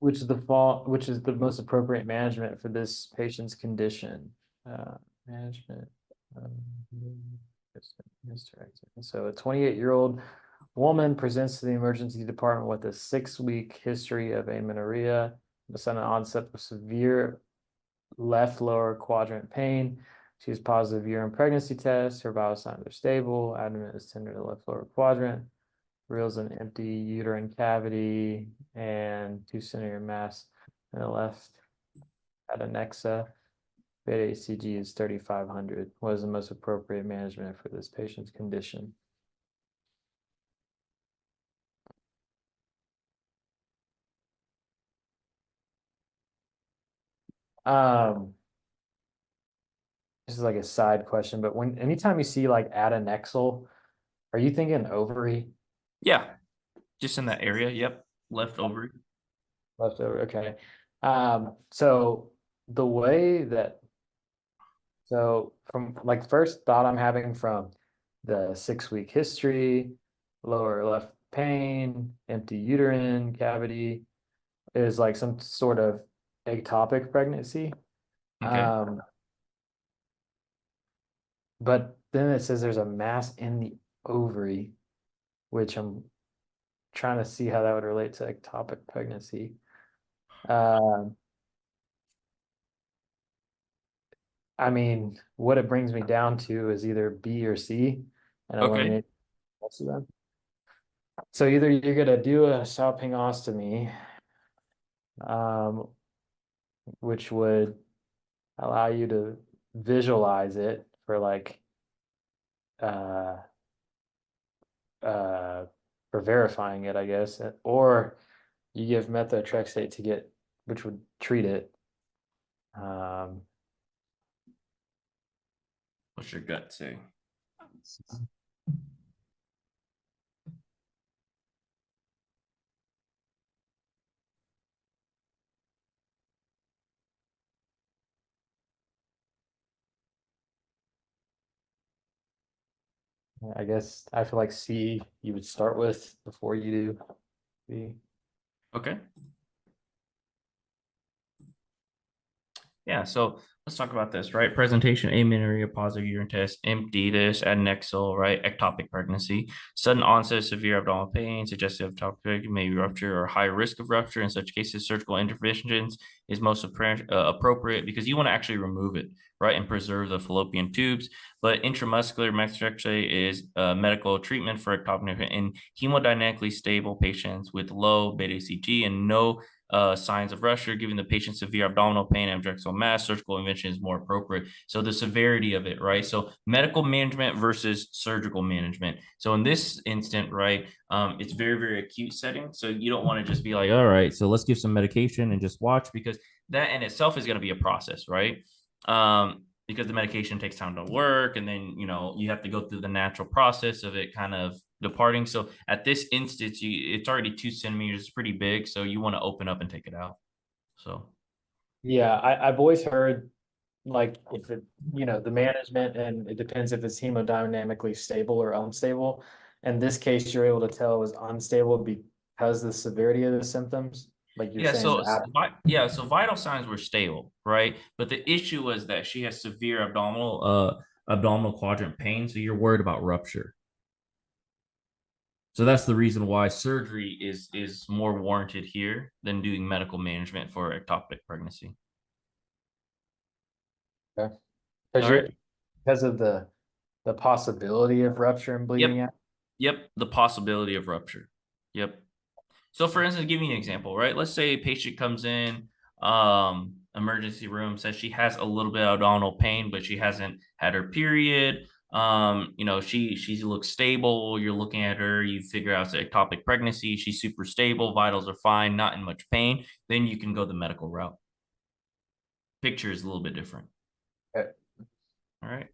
which is the most appropriate management for this patient's condition? Management. um, hysterectomy. So a 28-year-old woman presents to the emergency department with a 6-week history of amenorrhea, the sudden onset of severe left lower quadrant pain. She has positive urine pregnancy tests. Her vital signs are stable. Abdomen is tender to the left lower quadrant. Reveals an empty uterine cavity and 2 centimeter mass in the left adnexa. Beta HCG is 3,500. What is the most appropriate management for this patient's condition? This is like a side question, but anytime you see like adnexal, are you thinking ovary? Yeah, just in that area. Yep, left ovary. Left over, okay. So the way that from like first thought I'm having from the 6-week history, lower left pain, empty uterine cavity is like some sort of ectopic pregnancy. Okay. But then it says there's a mass in the ovary, which I'm trying to see how that would relate to ectopic pregnancy. Um, I mean, what it brings me down to is either B or C and Okay. eliminate most of them. So either you're gonna do a salpingostomy, um, which would allow you to visualize it for like uh uh for verifying it, I guess, or you give methotrexate to get, which would treat it. Um, What's your gut say? I guess I feel like C you would start with before you do B. Okay. Yeah, so let's talk about this, right? Presentation, amenorrhea, positive urine test, empty, this, adnexal, right? Ectopic pregnancy, sudden onset of severe abdominal pain, suggestive ectopic may rupture or high risk of rupture. In such cases, surgical interventions is most appropriate because you want to actually remove it, right? And preserve the fallopian tubes. But intramuscular methotrexate is medical treatment for ectopic in hemodynamically stable patients with low beta CG and no signs of rupture, giving the patient severe abdominal pain and abdominal mass, surgical intervention is more appropriate. So the severity of it, right? So medical management versus surgical management. So in this instant, right, it's very, very acute setting. So you don't want to just be like, all right, so let's give some medication and just watch, because that in itself is going to be a process, right? Because the medication takes time to work, and then you have to go through the natural process of it kind of departing. So at this instance, it's already 2 centimeters, it's pretty big. So you want to open up and take it out. So Yeah, I've always heard like if it, the management, and it depends if it's hemodynamically stable or unstable. In this case, you're able to tell it was unstable because the severity of the symptoms, like you're yeah, saying, so vital signs were stable, right? But the issue was that she has severe abdominal quadrant pain. So you're worried about rupture. So that's the reason why surgery is more warranted here than doing medical management for ectopic pregnancy. okay. Because All right. you're because of the possibility of rupture and Yep. bleeding out. Yep. The possibility of rupture. Yep. So for instance, give me an example, right? Let's say a patient comes in, emergency room, says she has a little bit of abdominal pain, but she hasn't had her period. She looks stable. You're looking at her, you figure out it's ectopic pregnancy. She's super stable, vitals are fine, not in much pain. Then you can go the medical route. Picture is a little bit different. Okay. All right.